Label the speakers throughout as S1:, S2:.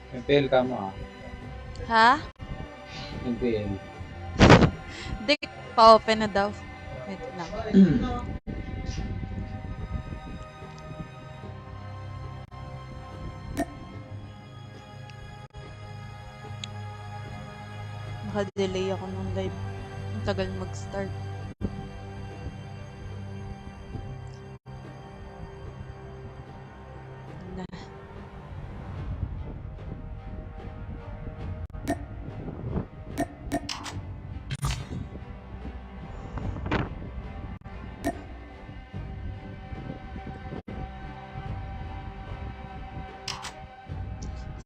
S1: MPL ka mo ah.
S2: Ha?
S1: MPL.
S2: Hindi, pa-open na daw. Wait lang. Naka-delay ako nung live. Ang tagal mag-start. Na.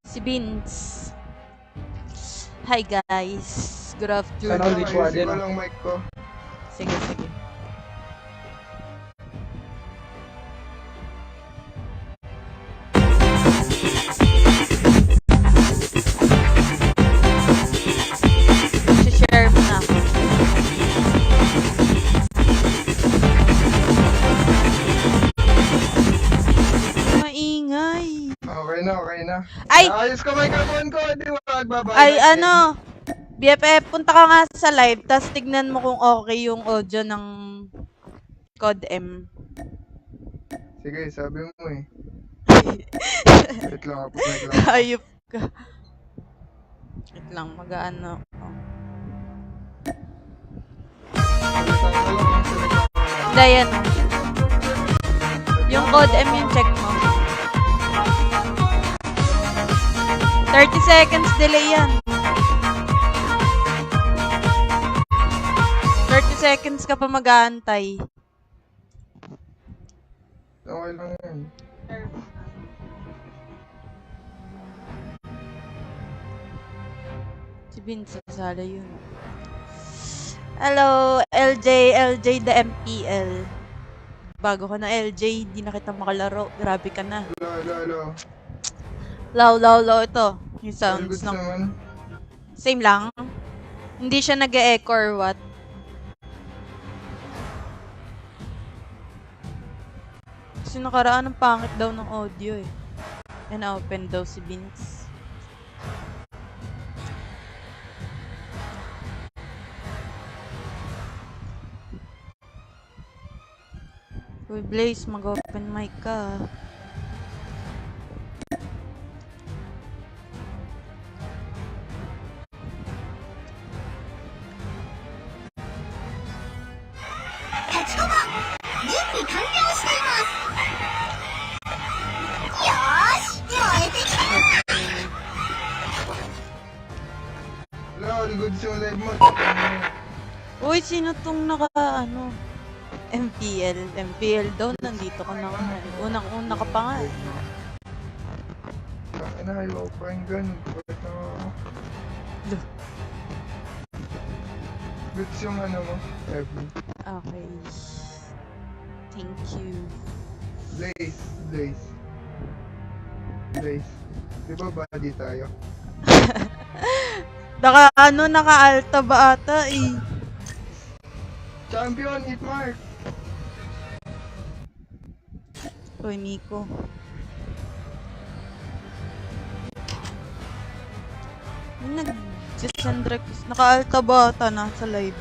S2: Si Vince. Hi guys. Good afternoon.
S1: Sana ulit siya din.
S3: Ayusin ko lang mic ko.
S2: Sige, sige. Share mo na ako. Maingay.
S3: Okay na.
S2: Ay!
S3: Ayos ko microphone ko, di ba magbabalik?
S2: Ay, ano? BFF, punta ka nga sa live, tapos tignan mo kung okay yung audio ng Code M.
S3: Sige, sabi mo eh. Wait lang, mic lang.
S2: Ayop ka. Wait lang, mag-ano. Hindi, yan. Yung Code M yung check mo. 30 seconds delay yan. 30 seconds ka pa mag-aantay.
S3: Okay lang yan.
S2: Si Vince sasala yun. Hello, LJ the MPL. Bago ka na LJ, di na kita makalaro. Grabe ka na.
S3: Hello.
S2: Low, ito. Yung
S3: All
S2: sounds
S3: good
S2: ng...
S3: naman.
S2: Same lang. Hindi siya nag-e-echo or what. Kasi nakaraan ang pangit daw ng audio eh. And open daw si Vince. Uy, Blaze, mag-open mic ka.
S3: Hello, all good yung live mo.
S2: Uy, sino tong MPL daw, nandito ka na nga. Unang-una ka pa nga.
S3: Bakit na kayo pa yung ganun? Bakit na... Goods yung ano mo, FB.
S2: Okay. Thank you.
S3: Blaze. Di ba body tayo?
S2: Naka-alta ba ata eh.
S3: Champion, hit mark!
S2: Uy, Nico. Nag-Jesandrex. Naka-alta ba ata na sa live?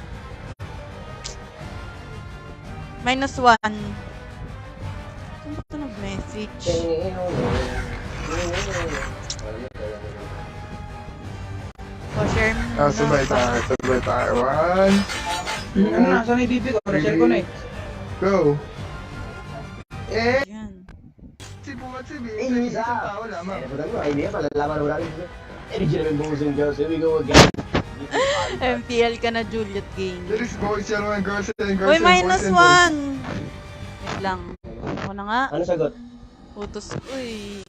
S2: -1. Saan ba ito nag-message? O, share mo na.
S3: Sabay tayo. One.
S1: Ano na, saan yung DP ko? Na-share ko na eh.
S3: Go! Eh!
S2: Yan.
S3: Si Bumat si Bing. Isang tao lamang.
S2: MPL ka na, Juliet Game.
S3: There is boys, gentlemen, girls and
S2: Uy,
S3: girls and boys and boys.
S2: -1! Wait lang. Ako na nga.
S4: Ano sagot?
S2: Utos. Uy.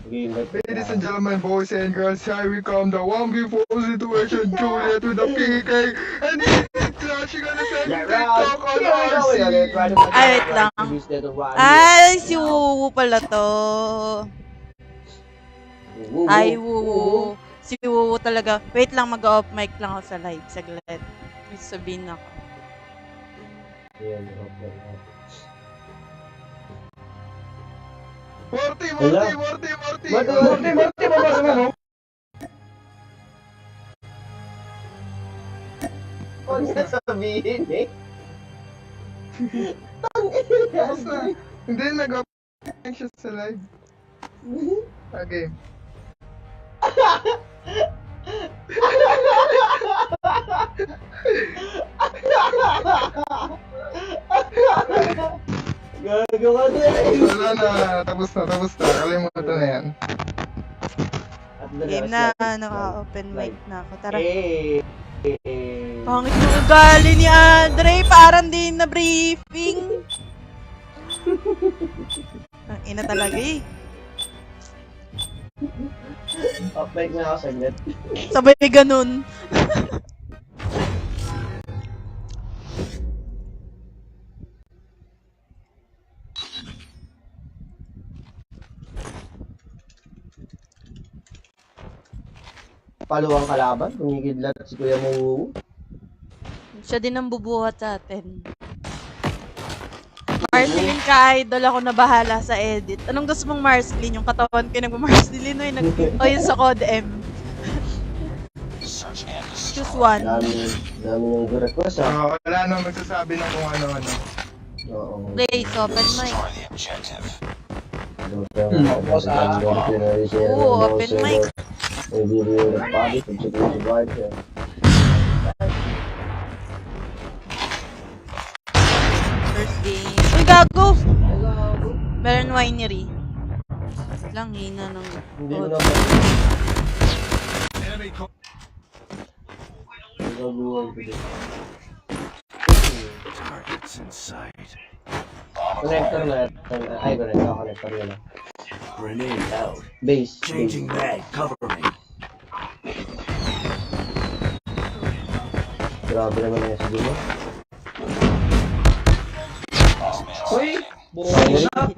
S3: Ladies and gentlemen, boys and girls, here we come, the 1v4 situation, Juliet with the PK, and he's clashing on the same TikTok on RC.
S2: Ay, wait lang. Ay, si Wuwu pala to. Ay, Wuwu. Si Wuwu talaga. Wait lang, mag-off mic lang ako sa live. Saglit. May sabihin ako.
S3: Morty,
S4: Wala.
S3: Morty, Morty, Morty!
S4: Morty, babasa mo. Huwag na sabihin eh.
S3: Tapos na. Hindi, nag-open siya sa live. Okay.
S4: Gago ka din.
S3: Wala na, tapos na. Kalimutan na yan.
S4: At the
S2: Game
S4: last
S2: na,
S4: night.
S2: naka-open mic na ako. Tara.
S4: Eh.
S2: Pangit yung ugali ni Andre, parang di na briefing. Ang ina talaga eh.
S4: Upbike na ako saglit.
S2: Sabay ganun.
S4: Paluwang kalaban, tumigidlat si Kuya Muwu.
S2: Siya din ang bubuhat sa atin. Marceline ka-idol ako na bahala sa edit. Anong gusto mong Marceline? Yung katawan ko nagpa-Marceline o yung sa Code M? Choose one.
S4: Dami yung request ah.
S3: Wala na magsasabi ng kung ano-ano.
S4: Oo.
S2: Please, open mic.
S4: Oo,
S2: open mic.
S4: Video the body from chicken to white.
S2: First game. Uy, gago! Meron winery. Lang, hina ng...
S4: Hindi mo na ba? Gagawa ko din. Connector na. Ay, connector yun lang.
S5: Grenade out.
S4: Base.
S5: Changing mag. Cover me.
S4: Grabe naman yung SD mo.
S1: Uy!
S4: Finally.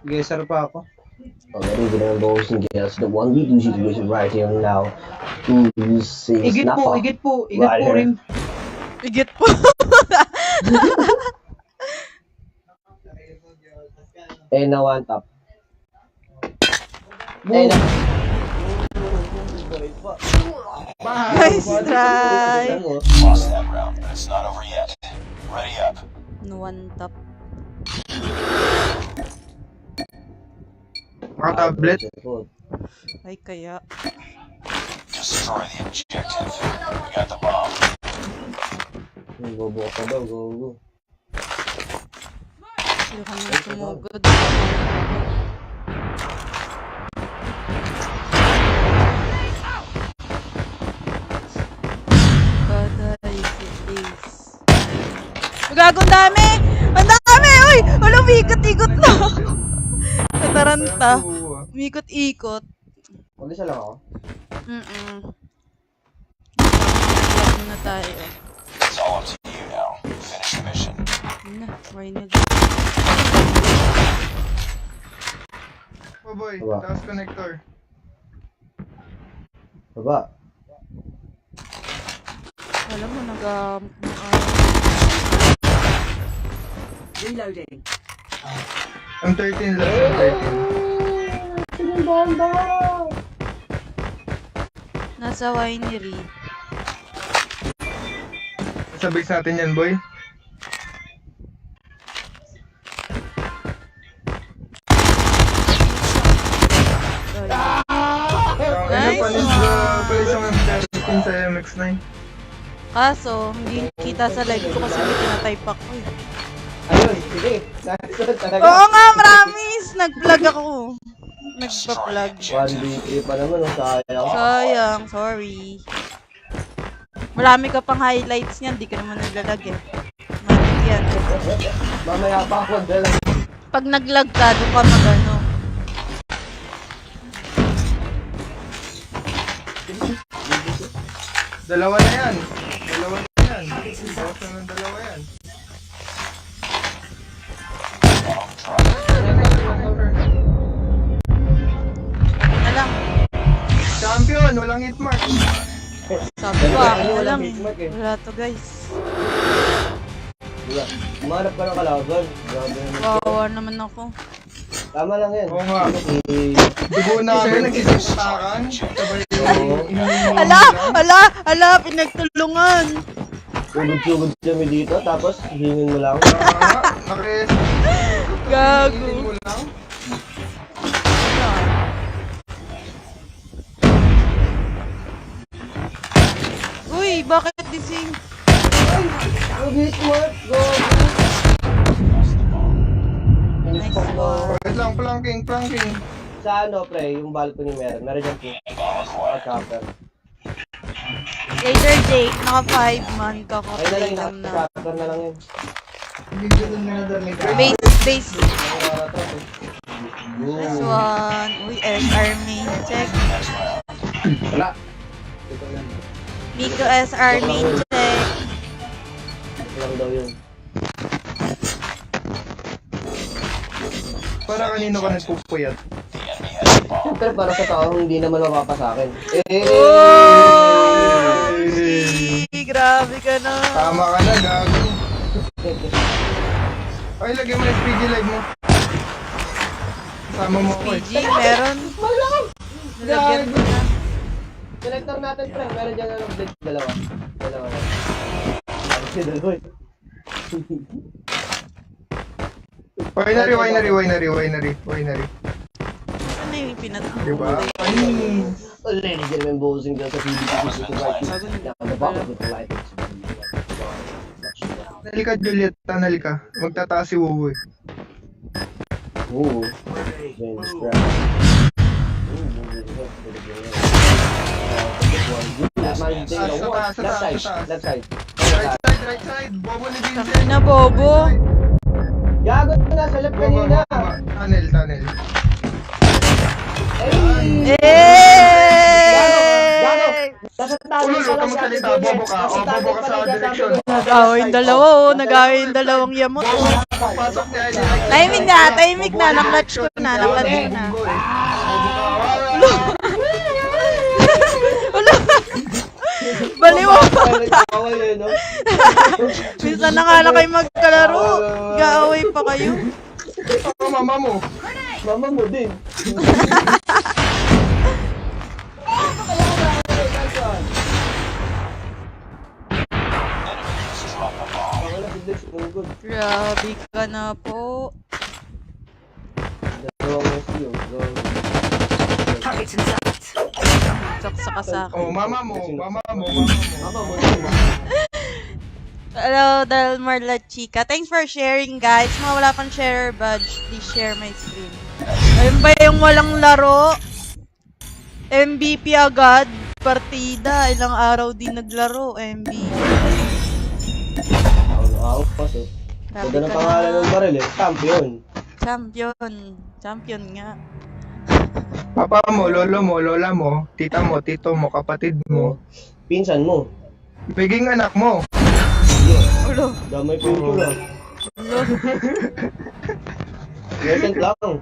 S1: Geser pa ako.
S4: Already ginawa boys and girls. The 1v2 situation right here and now. Is
S1: Igit po,
S4: Nafa.
S1: igit po
S4: Right here.
S1: rin.
S2: Igit po.
S4: Eh, na one tap. Eh, na.
S2: Nice try.
S5: Lost that round, but it's not over yet. Ready up.
S2: No one tap.
S3: Naka-tablet.
S2: Ay, kaya.
S5: Destroy the objective. We got the bomb.
S4: Go ka daw, go.
S2: Hindi ka na sumugod. Baday si Ace. Gago, ang dami! Ang dami! Uy! Wala, umikot-ikot na ako. Kataranta. Umikot-ikot.
S4: Mag-isa lang ako.
S2: Vlog muna tayo.
S5: It's all up to you now. Finish the mission.
S2: Yun na, marinig.
S3: Oh boy,
S4: Wala.
S3: taas connector.
S4: Baba.
S2: Alam mo,
S6: Reloading.
S3: Ang 13 lang, ang 13.
S2: nasa winery.
S3: Sabik natin yan, boy.
S2: Sorry.
S3: Nice!
S2: Nice
S3: Ano
S2: one.
S3: pa isang M13 sa MX-9.
S2: Kaso, hindi kita sa live ko kasi may tinatype ako eh.
S4: Ayun, sige. Nice one talaga.
S2: Oo nga, maramis! Nag-vlog ako. Nagpa-vlog.
S4: 1v3 pa naman, sayang.
S2: Sayang, sorry. Marami ka pang highlights niyan, di ka naman naglalag eh. Matik yan.
S4: Mamaya pa ako dala.
S2: Pag naglag ka, doon ka magano.
S3: Dalawa na yan. Bawas na ng dalawa yan.
S2: Ano lang.
S3: Champion! Walang hit mark.
S2: Sabi ko, ako lang eh. Wala to guys.
S4: Umanap ka ng kalaban. Grabe naman.
S2: Wawa naman ako.
S4: Tama lang yan.
S3: Oo nga.
S4: Eh,
S3: Dugo namin, nagsisiputakan. Sabay yung
S2: Ala, pinagtulungan.
S4: sugod-sugod kami dito, tapos hingin mo lang.
S2: Gago.
S3: mo lang.
S2: Uy, bakit dising?
S4: Okay, smart. Go.
S2: Nice one.
S3: Wait lang, planking.
S4: Sa ano, pre, yung balcony meron. Meron dyan po. Chopper.
S2: Later Jake, naka 5 man ka ko.
S4: Ay na lang, chopper na lang yun.
S2: Base. Nice one. Uy, SR main check.
S4: Wala.
S2: Miko SR main check.
S4: Ito lang daw yun.
S3: Para kanino ka nagpupuyat?
S4: Siyempre, para sa taong hindi naman mapapa sa akin.
S2: Oh, grabe ka na.
S3: Tama ka na, gago. Ay, lagyan mo yung PG live mo. Kasama mo ako eh.
S2: PG, meron. Nalagyan ko na.
S4: Selector natin, pre. Meron dyan ano, blade. Dalawa na. Kasi dalawa eh.
S3: Winery.
S2: Ano yung pinatulog?
S3: Diba?
S4: Ladies and gentlemen, boys and girls,
S3: Halika, Juliet. Halika. Magtataas si Wuwu eh.
S4: Oo. Left side.
S3: Right side. Bobo ni Vincent.
S2: Na bobo.
S4: Gago na sa left kanina.
S3: Tunnel.
S2: Eh!
S4: Nasa taas
S3: Ulo, huwag ka magsalita. Bobo ka. O, bobo ka sa direksyon.
S2: Nag-away yung dalawa, oh. Nag-away yung dalawang yamot, oh.
S3: Pasok niya.
S2: Timing na. Naklatch ko na. Baliwa pa. Minsan na nga na kayo magkalaro. Gaaway pa kayo.
S3: Mama mo.
S4: Mama mo din.
S2: Grabe ka na po. Saksa ka sa akin.
S3: Oh, mama mo.
S2: Hello, Delmar La Chica. Thanks for sharing, guys. Mga wala pang share badge, please share my screen. Ayun ba yung walang laro? MVP agad. Partida. Ilang araw din naglaro. MVP.
S4: Paso.
S2: Grabe
S4: Ganda ng
S2: ka
S4: pangalan
S2: na.
S4: ng baril eh.
S2: Champion nga.
S3: Papa mo, lolo mo, lola mo, tita mo, tito mo, kapatid mo.
S4: Pinsan mo.
S3: Biging anak mo.
S2: Ulo.
S4: Damay picture ah.
S2: Ulo.
S4: Recent lang.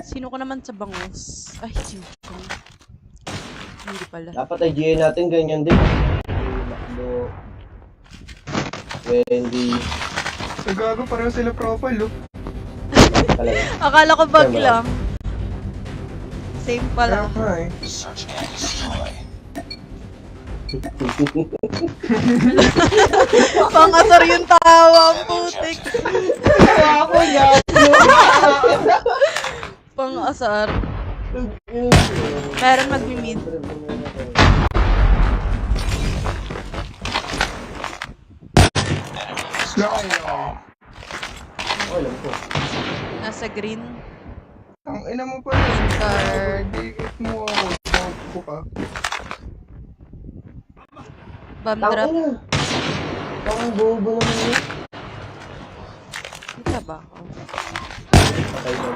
S2: Sino ka naman sa bangus? Ay, sino ka? Hindi pala.
S4: Dapat ay GA natin ganyan din. Makdo. Wendy.
S3: So gago, pareho sila profile, oh.
S4: Talaga.
S2: Akala ko bag
S4: Same
S2: lang. Same pala.
S3: Kaya nga eh.
S5: Search and destroy.
S2: Pangasar yung tawa, putik.
S4: Ako nga.
S2: Pangasar. Meron magmi-mid.
S4: Alam ko.
S2: Nasa green.
S3: Ang ina mo pa rin.
S2: Card.
S3: Dikit mo ako. Bobo ka.
S2: Bomb drop.
S4: Tangina. Parang bobo naman yun.
S2: Kita ba ako?
S4: Patay daw.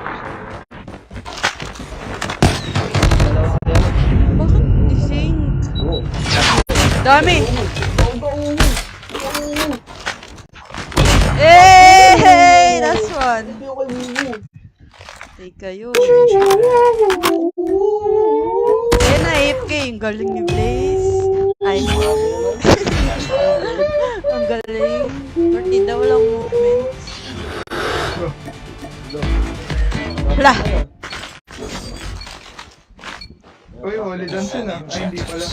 S4: Dalawa kaya.
S2: Bakit dising?
S4: Oo.
S2: Dami!
S4: Bobo.
S2: Hey! That's one.
S4: Hindi ako kay Wiwi.
S2: Take kayo. Eh, na-AFK. Yung galing ni Blaze. Ay. Ang galing. Partida, walang movements. Wala.
S3: Uy, holy dance yun ah. Ay, hindi pala.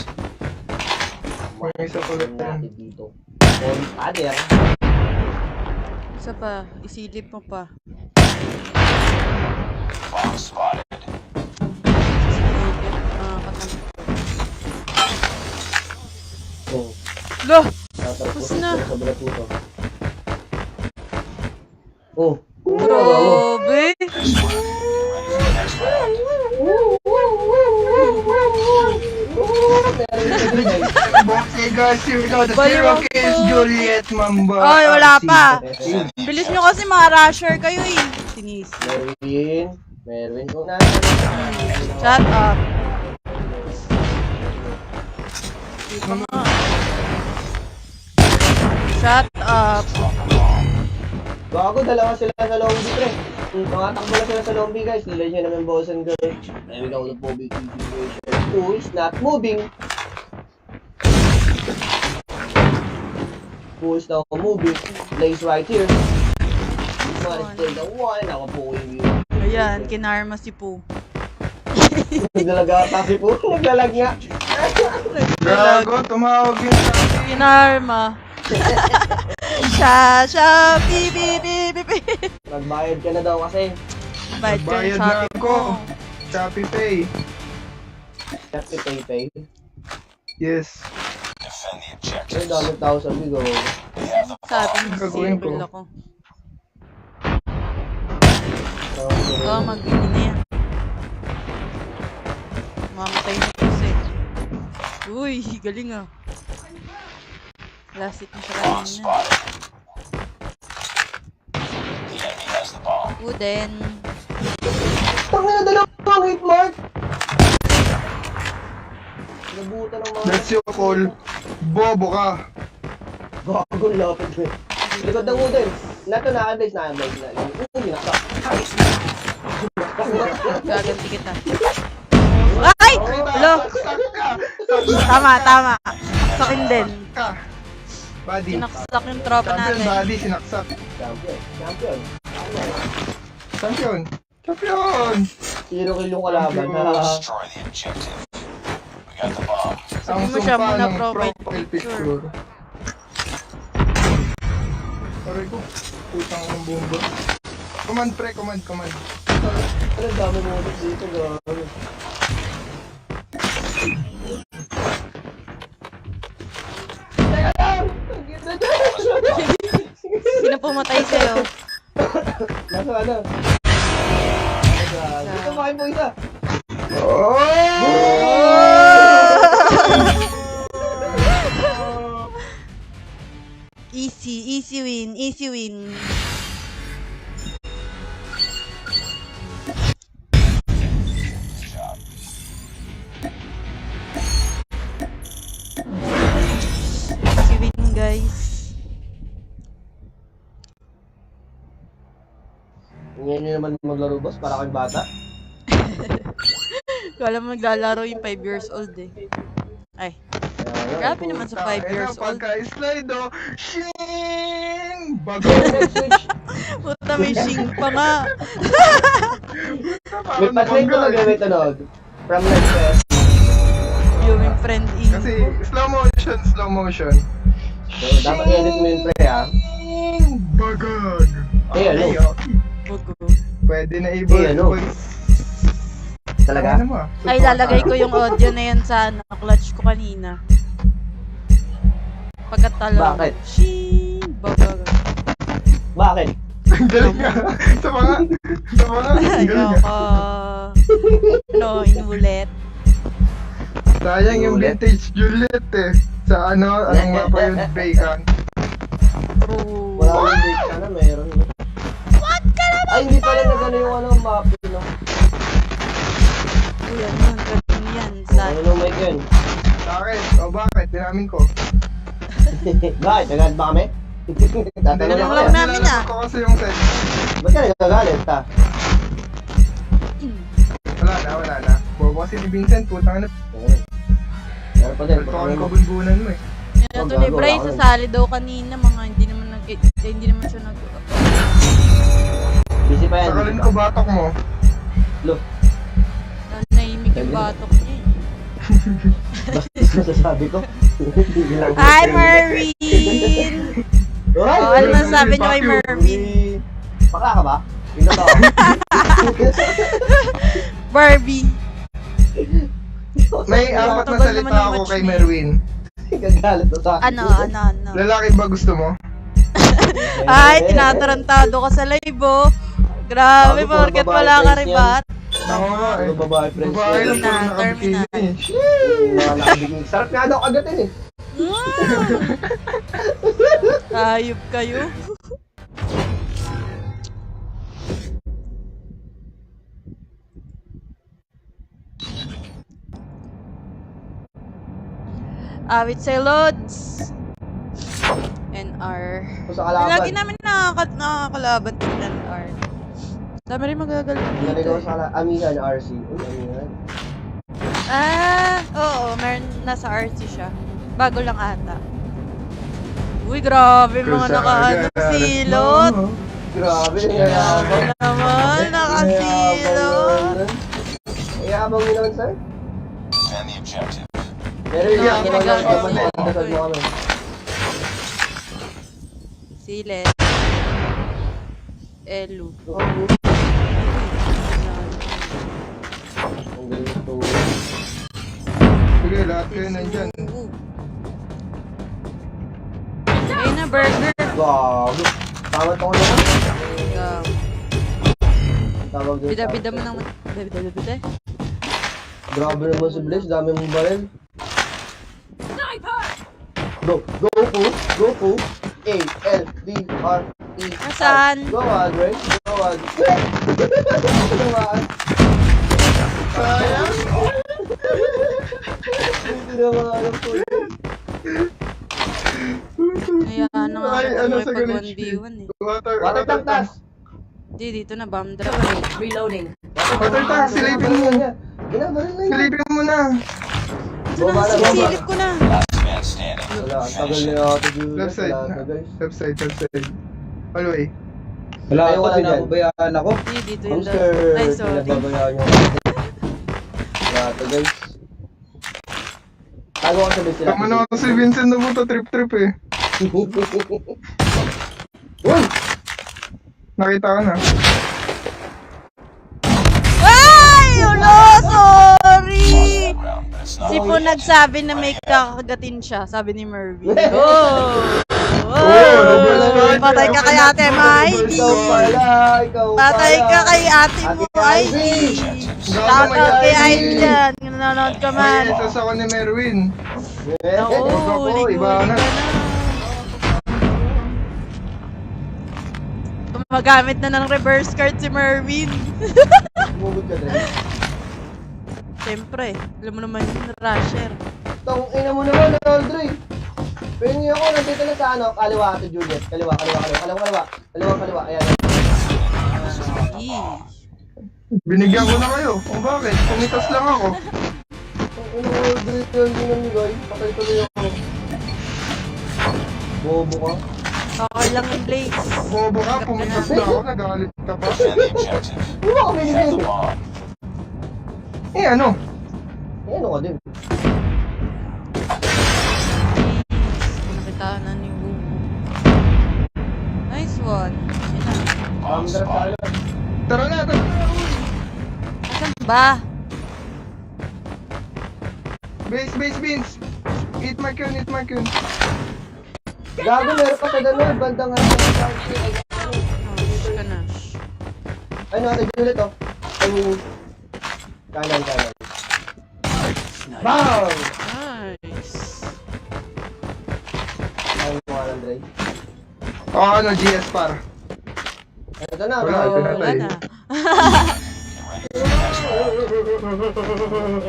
S3: May isa pala yan.
S4: Natin dito. Father.
S2: Isa pa. Isilip mo pa.
S5: Bomb spotted.
S4: Oh.
S2: Lo!
S4: Tapos
S2: na.
S4: Sobra puto. Oh.
S2: Grabe!
S3: Okay guys, here we go. The
S2: Baliw
S3: zero
S2: ako.
S3: kills, Juliet Mamba.
S2: Ay, wala pa.
S4: Merwin.
S2: Bilis nyo kasi mga rusher kayo eh. Sinis.
S4: Merwin kung na.
S2: Shut up. Di pa nga. Shut up.
S4: Bago, dalawa sila sa lobby, pre. Tumatakbo na sila sa lobby, guys. Nilay niya naman boss and girl. There we go, the Bobby situation. Who is not moving? Who is now moving? Plays right here. One is still the one. Ako po yung view.
S2: Ayan, kinarma si Poo.
S4: Naglalaga ata si po. Naglalag nga.
S3: Gago, tumawag yun sa akin.
S2: Kinarma. Siya, pi.
S4: Nagbayad ka na daw kasi.
S2: Bayad ka ng
S3: Bayad na
S2: shopping
S3: ako.
S2: mo.
S3: Shopee Pay.
S4: That's the pay.
S3: Yes.
S5: Defend the
S4: Ay,
S5: objectives.
S4: dami tao sa bigo.
S5: They have the
S2: Sabi mo,
S3: Gagawin ko.
S2: simple ako. Oo, magbili na yan. Mamatay na kasi. Uy, galing ah. Classic na siya
S5: bomb
S2: kanina.
S5: spotted. The enemy has the bomb.
S2: Uden.
S4: Tangin na dalawang hit mark! Nabutan ng mga...
S3: That's your call. Bobo ka.
S4: Gagong lapit mo. Likod ng Uden. Nato na-advise na. Ginakta.
S2: Gaganti kita. Ay! Hello! Tama. Saksakin din.
S3: Ka. Buddy.
S2: Sinaksak yung tropa
S3: Champion,
S2: natin.
S3: buddy. Sinaksak.
S4: Champion.
S3: Champion.
S4: Zero kill yung kalaban.
S5: Destroy the objective. We got the bomb.
S3: Ang
S2: Sabi mo siya
S3: sumpa
S2: muna
S3: ng
S2: profile
S3: profile
S2: picture.
S3: picture. Aray ko. Putang ng bomba. Command pre, command.
S4: Ano dami mo dito, gano'n.
S2: Sino pumatay sa'yo?
S4: Nasa ano? Dito pa kayo po isa.
S2: Easy win. Easy win, guys.
S4: Ngayon nyo naman maglaro, boss, para kayong bata.
S2: Kala mo naglalaro yung 5 years old eh. Ay, grabe naman sa 5 years old.
S3: Pagka-slide oh. Shing! Bago.
S2: Puta, may shing pa nga.
S4: May patlay ko lang may tunog. From next fest.
S2: Viewing friend in.
S3: Kasi slow motion.
S4: So, dapat i-edit mo yun, pre, ha?
S3: Shing! Bagag.
S4: Eh, ano?
S3: Okay, oh.
S2: Bugo.
S3: Pwede na
S4: Eh, ano? Talaga?
S3: Ano mo, ah?
S2: Ay, lalagay ko yung audio na yan sa clutch ko kanina. Pagkatalo.
S4: Bakit?
S2: Shing! Babag.
S4: Bakit?
S3: Ang galing nga. Sa mga. Ang galing nga.
S2: Ano, inulit.
S3: Sayang yung vintage Juliet eh. Sa ano, anong mapa yun, Bacon.
S2: True.
S4: Wala akong date sana, meron.
S2: What ka naman?
S4: Ay, hindi pala nagano yung ano, map, no?
S2: Yan, ganun yan. Sa
S4: Ano nung mic yun?
S3: Bakit? O bakit? Dinamin ko.
S4: Bakit? Nagad ba kami? Tatanong
S2: Ganun
S4: ako
S2: lang
S4: yan.
S2: namin, ah.
S3: Ko kasi yung set.
S4: Ba't ka nagagalit, ta?
S3: Wala na. Bobo kasi ni Vincent, putang na.
S4: Meron pa din.
S3: Ito ka ng kabunbunan mo eh.
S2: Yan to ni Bray, sasali daw kanina, mga hindi naman siya nag...
S4: Busy pa yan.
S3: Sakalin ko batok mo.
S4: Look,
S2: Nahimik yung batok niya eh.
S4: basta masasabi ko.
S2: Hi, Marvin! Oh, ano masasabi niyo kay Marvin?
S4: Bakla ka ba? Tingnan ba?
S2: Barbie.
S3: May apat na
S2: Tagal
S3: salita
S2: naman yung
S3: ako
S2: match
S3: kay
S2: na yun.
S3: Merwin.
S4: Gagalit na sa akin.
S2: Ano?
S3: Lalaki ba gusto mo?
S2: Ay, tinatarantado ka sa live, oh. Grabe,
S4: Bago,
S2: porket
S4: babae,
S2: wala ka
S4: friends
S2: ribat.
S3: Ako nga eh.
S4: Ano babae, friends?
S3: Babae lang puro
S2: Terminal,
S3: nakabikini
S2: terminal.
S3: eh.
S4: Mga nakabiging. Sarap nga daw agatin eh.
S2: Ayop kayo. Awit say loads. NR.
S4: Kung sa kalaban.
S2: Lagi namin nakakalaban ng NR. Dami rin magagalit
S4: Naligaw
S2: dito.
S4: sa kalaban. Amihan, RC. Uy, Amihan.
S2: Oo, meron nasa RC siya. Bago lang ata. Uy, grabe mga nakaano silot.
S4: Grabe,
S2: Grabe
S4: yayabang.
S2: naman, nakasilot.
S4: Yayabang yun naman, sir.
S5: Defend the objective.
S4: Pero yung
S3: Yeah,
S4: yayabang
S2: ginagawa
S4: naman,
S2: niya.
S4: dasal mo kami.
S2: Silet. Elu.
S4: Ang galing ito.
S3: Sige, lahat kayo nandyan.
S2: Ayun na, burger.
S4: Gago. Tama ito ko naman. Tawag doon.
S2: Bida-bida mo naman. Bida-bida.
S4: Grabe naman si Blaze, dami mong baril. Go po. A, L, D, R, E, I.
S2: Nasaan?
S4: Go on, Ray. Go on. Go on.
S3: Sayang!
S4: Hindi naman alam po yun.
S2: Ayan na nga
S3: Ay,
S2: ako
S3: ano sa
S2: pag
S3: ganun,
S2: 1v1 eh.
S4: Water tank, tas.
S2: Di, dito na bomb drop.
S3: Water tank, silipin mo.
S4: Ginabaril na yun.
S3: Silipin mo na.
S4: Bomba na, bomba.
S2: Sisilip ko na.
S5: Last man standing.
S4: Wala, ang tagal na yata, Julius.
S3: Left side.
S4: Wala na, guys.
S3: Left side. Alway.
S4: Wala
S6: Ayaw
S4: ako
S6: ko,
S4: dyan.
S6: pinababayaan ako.
S2: Di, dito yung
S4: Hamster,
S2: Ay, sorry.
S4: pinababayaan nyo. Wala ito, guys. Tago ka sa base sila.
S3: Tama na ako si Vincent na buta trip eh.
S4: Uy!
S3: Nakita ko na.
S2: Ay! Ulo! Sorry!
S5: Round, but it's not.
S2: Si Po nagsabi na may kakagatin siya, sabi ni Mervin. Oh! Oh! Patay ka kay ate Mikey!
S4: Ikaw pala.
S2: Patay ka kay ate mo, Ivy! Shout out kay Ivy dyan! Nanonood ka
S3: May
S2: man!
S3: isas ako ni Merwin.
S2: Naku,
S3: Ako,
S2: huli-huli
S3: iba
S2: ka
S3: na.
S2: na! Magamit na ng reverse card si Mervin!
S4: Sumugod ka din.
S2: Siyempre, alam mo naman yung rusher.
S4: Tong ina mo naman, Aldrin. Pengi ako, nandito na sa ano, kaliwa ate Juliet. Kaliwa. Ayan.
S2: Sige.
S3: Binigyan ko na kayo. O bakit? Pumitas lang ako.
S4: Tong ina mo, Aldrin, yun din ang ligay. Patay tuloy ako. Bobo ka.
S2: Okay lang yung Blaze.
S3: Bobo ka, pumitas na ako. Nagalit ka pa.
S5: Defend the objective.
S4: Hindi mo ako
S5: Have the
S4: binigyan.
S5: bomb.
S3: Eh ano?
S4: Eh, ano ka din?
S2: Nakita na ni Wu. Nice one. Yan na.
S5: Bomb
S4: Andra
S5: spotted.
S4: tayo.
S3: Tara na.
S2: Asan ba?
S3: Base, Vince. Eat my cune.
S4: Gago, meron pa sa ganun. Bandang ano.
S2: Push ka na.
S4: Ano, ate Juliet, oh. I mean, kanan. Bang!
S2: Nice.
S4: Ano mo ka, Andre?
S3: O ano, GS par.
S4: Ito na,
S3: Wala,
S4: bro.
S3: ito na.
S2: Wala na.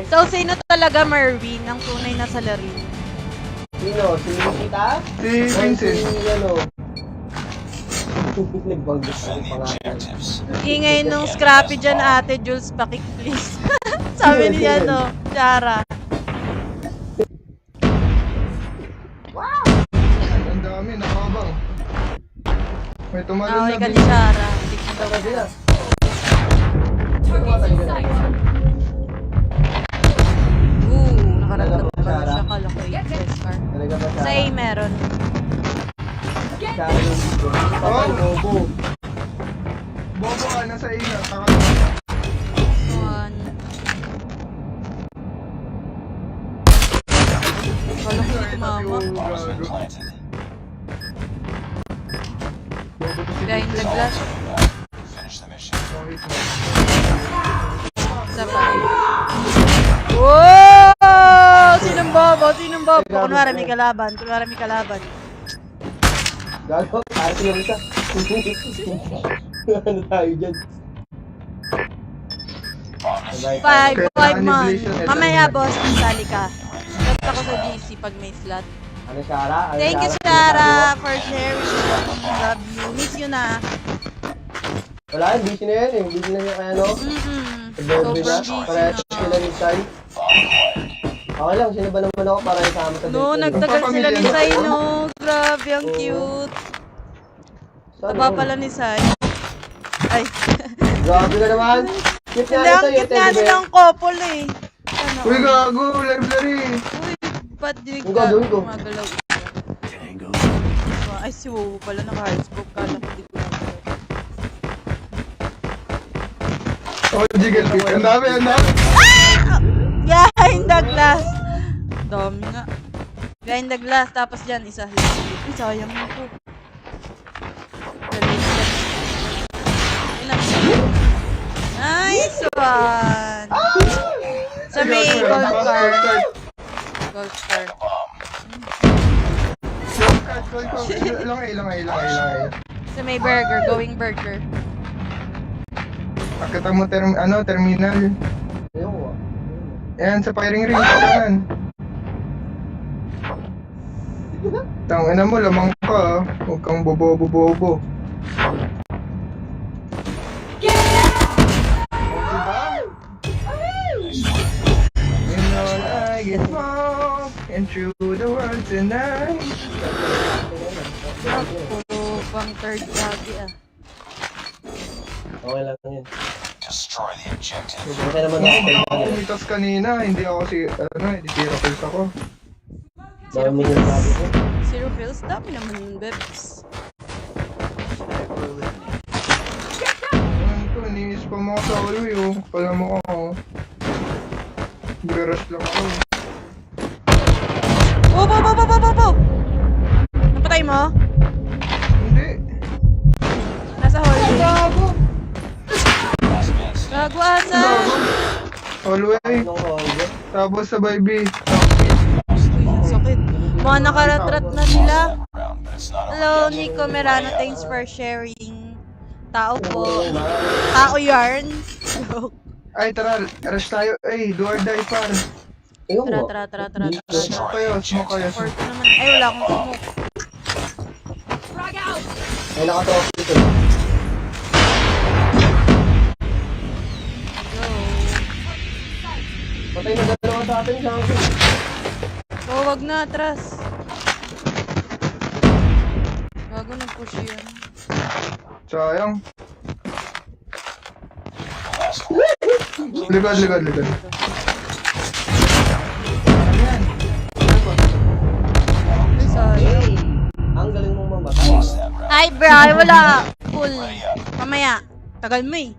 S2: So, sino talaga Mervin ang tunay na salarin?
S4: Sino? Si Nikita?
S3: Si Vincent.
S4: Si ano? Nagbanggit ko
S5: Defend the
S4: pa nga.
S5: objectives.
S2: Ingay nung Scrappy dyan, ate Jules, pakik please. Sabi ni ano, Chara.
S3: dami, nakabang. May tumalon
S2: Naway
S3: na
S2: ka
S3: din.
S2: ni Shara. Hindi ko daw
S4: Pwede na.
S2: Nakaratap pa na siya. Kala ko 8 Oscar.
S4: Talaga ba siya?
S2: Sa A meron.
S4: Siya yung dito. Patay, bobo.
S3: Bobo ka, nasa ina. Taka.
S2: One. Kala ko hindi mama.
S5: Bombs been planted.
S3: Bobo to si
S2: Behind the glass.
S5: Finish the mission.
S2: Isa pa. Wow! Sinong bobo? Sinong bobo? Kunwari may kalaban. Kunwari may kalaban.
S4: Gago, para sila isa. Ano tayo dyan?
S2: Five
S3: Kailangan
S2: months.
S3: ni Blaze yun,
S2: Mamaya, boss, sali ka. Slot ako sa GC pag may slot.
S4: Ano, Shara? Ano,
S2: Thank you, Shara, for sharing. Love you. Miss you na.
S4: Wala, busy na yan eh. Busy na yan kaya no?
S2: Sobrang busy
S4: Parehas
S2: na.
S4: sila ni Sai. Okay lang, sino ba naman ako para isama sa
S2: No,
S4: date?
S2: nagtagal sila ni Sai, no. Grabe, ang cute.
S4: Saan
S2: Taba
S4: ako?
S2: pala ni Sai. Ay.
S4: Grabe ka naman. Cute
S2: Hindi,
S4: nga
S2: ang
S4: ito,
S2: cute nga nilang couple eh. Ano?
S3: Uy, gago, lari-lari.
S2: Uy, ba't di
S4: Ang
S2: ka
S4: gagawin ko?
S2: gumagalaw? Ay, si Wowo pala naka-hardscope. Kala ko di ko nagalaw.
S3: Oh, jiggle pick. Ang dami, ang dami.
S2: Behind the glass. Dami nga. Behind the glass. Tapos dyan, isa. Ay, sayang mo po. Nice one! Sa may gold car. Gold car.
S3: Ilang.
S2: Sa may burger. Going burger.
S3: Pagkata mo terminal.
S4: Ayoko ah.
S3: Ayan, sa firing range naman. Tangina mo, lamang ka. Huwag kang bobo. You know I get wrong and through the world tonight.
S2: Puro pang third lagi ah.
S4: Okay lang yun.
S5: Destroy the objective.
S4: Kasi naman
S3: Hindi
S4: ako.
S3: ako kumitas kanina, hindi ako hindi zero kills ako.
S4: Dami yung sabi ko.
S2: Zero kills. Dami naman yung bebs.
S3: Ano to, ni-spam ako sa hallway oh. Pala mo ako. Nag-rush lang ako.
S2: Oh! Napatay mo?
S3: Hindi.
S2: Nasa hallway.
S4: Gago!
S2: Gago asa.
S3: Hallway.
S4: Anong hallway?
S3: Tapos sabay B.
S2: Uy, ang sakit. Mga nakaratrat na sila.
S5: Round, but it's not
S2: Hello, Nico Merano. Thanks for sharing. Tao po. Tao yarn.
S3: Ay, tara, rush tayo. Ay, do or die par.
S4: Ayoko.
S2: Tara.
S3: Smoke kayo.
S2: Support ko naman. Ay, wala akong smoke.
S4: Ay, naka-top dito.
S2: Go.
S4: Patay na dalawa sa atin, Shanky.
S2: Oh, wag na, atras. Gago, nag-push yan.
S3: Sayang. Likod.
S2: Ay, sayang.
S4: Ang galing mong mamatay.
S5: lost that round.
S2: Ay, bro, wala. Full. Mamaya. Tagal mo eh.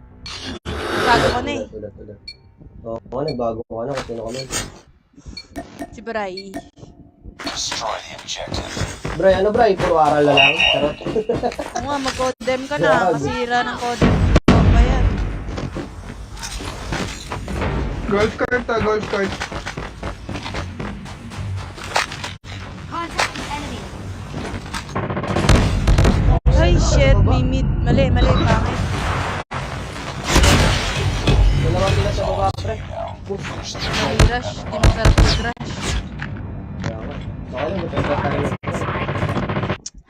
S2: Bago ko na eh.
S4: Ulat. Oo, nagbago ka na kung sino ka man.
S2: Si Bray.
S5: Destroy the objective.
S4: Bray, ano Bray? Puro aral na lang? Charot.
S2: Oo nga, mag-codem ka na. Masira ng codem. Ano ba yan?
S3: Golf cart.
S2: Ay, shit. May mid. Mali. Pangit.
S4: Dalawa sila sa baba, pre.
S2: Mali rush. Di masarap mag-rush.
S4: Okay lang, maganda tayo.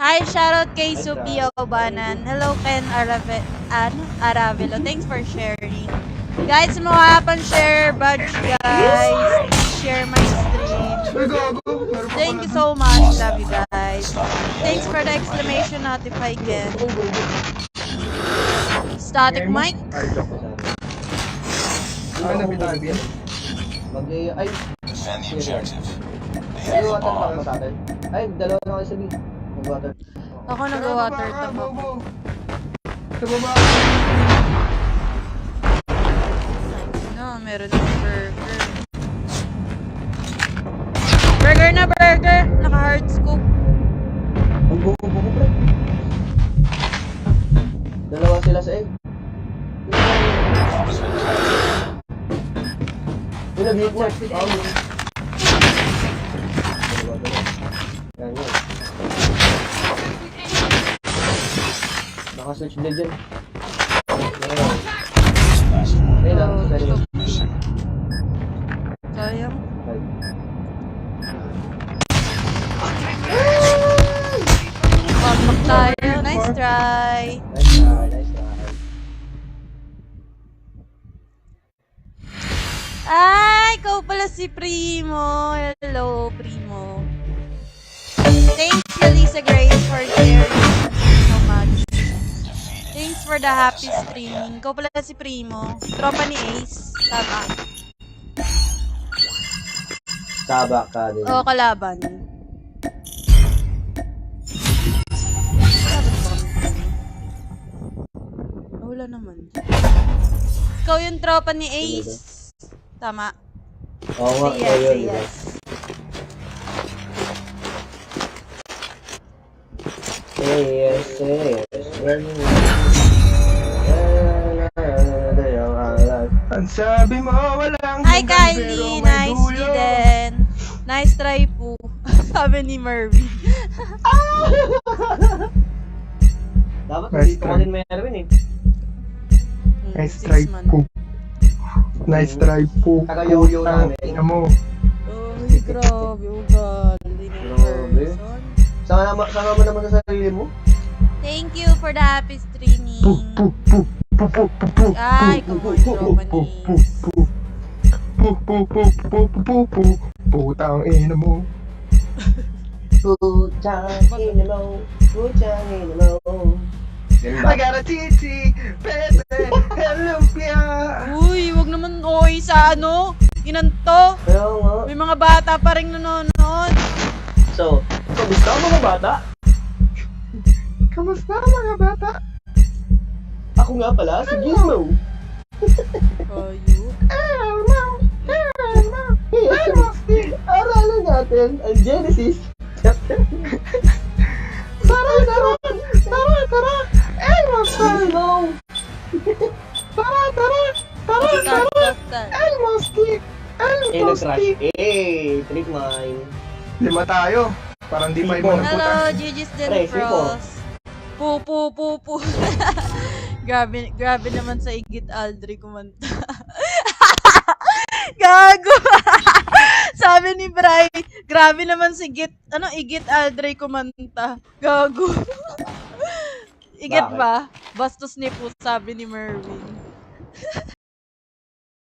S2: Hi, shoutout kay Subi Obanan. Hello, Ken Aravelo. Thanks for sharing. Guys, mga pan-share badge, guys. Share my stream.
S3: Ay, gago. Meron pa
S2: Thank
S3: pala
S2: you so much. Love you guys. Thank for the exclamation notify, Ken. Static mic?
S3: Ay, joke. Ano, bitawan din.
S4: Ay,
S5: Defend the objective.
S4: ay, water pa ba tayo? Ay, dalawa na kayo sa B. Mag-water.
S2: Ako nag-water tap ako.
S3: Bobo. Sa baba.
S2: No, meron ng burger. Burger na burger! Naka-hard scope.
S4: Ang bobo ko, pre. Dalawa sila sa egg. Yun na, beat mo. Yan yun. Naka-search blade dyan. Ayun lang, sorry.
S5: Mission.
S2: Sayang. Papak tayo. Nice try.
S4: Nice try, nice try.
S2: Ay, ikaw pala si Primo. Hello, Primo. Thanks, Elisa Grace, for sharing so much. Thanks for the happy streaming. Ikaw pala si Primo. Tropa ni Ace. Tama.
S4: Saba ka din.
S2: Oo, kalaban. Wala naman. Ikaw yung tropa ni Ace. Tama.
S4: Oo nga,
S2: Say yes,
S4: ayun,
S2: say yes.
S4: Yes, yes.
S3: Ang sabi mo, walang
S2: Hi,
S3: hanggan, pero
S2: Kylie!
S3: may
S2: Nice
S3: dulo.
S2: din! Nice try po. Sabi ni Mervin.
S4: Dapat
S3: Nice
S4: dito
S3: try.
S4: ko din Merwin eh.
S3: Nice
S2: 6
S3: try
S2: months.
S3: po. Nice try po.
S4: Taga-yo-yo
S3: Putang
S4: namin.
S3: ina mo.
S2: Ay, grabe. Ugali ng
S4: Grabe.
S2: person.
S4: Sama mo naman sa sarili mo.
S2: Thank you for the happy streaming.
S3: Pu, pu, pu, pu, pu, pu, pu,
S2: Ay,
S3: pu,
S2: kung
S3: pu,
S2: tropa
S3: pu,
S2: ni
S3: pu, pu. Pu, pu, pu, pu, pu, pu, pu. Putang ina mo.
S4: Putang ina mo. Putang ina mo.
S3: I got a titi, pese, lumpia.
S2: Uy, wag naman oy sa ano. Inanto.
S4: Kaya nga.
S2: May mga bata pa rin nanonood.
S4: So, gusto mo mga bata?
S3: Kamusta mga bata?
S4: Ako nga pala, si Gizmo.
S2: Kayo.
S3: Elmo, Elmo, Elmo stick.
S4: Aralan natin ang Genesis.
S3: Tara, tara, tara, tara. Elmo stick.
S4: Gizmo!
S3: Tara, tara, tara,
S2: Start,
S3: tara.
S2: start, start.
S3: Elmo stick. Elmo
S4: Nag-crash.
S3: stick.
S4: Trip mine.
S3: 5 tayo. Parang di pa iba ng puta.
S2: Hello, Gigi's
S4: Pre,
S2: Del
S4: sipo.
S2: Frost. Pu. grabe naman sa Igit Aldri kumanta. Gago. Sabi ni Bray, grabe naman si Igit Aldri kumanta. Gago. Igit
S4: Bakit?
S2: ba? Bastos ni po, sabi ni Mervin.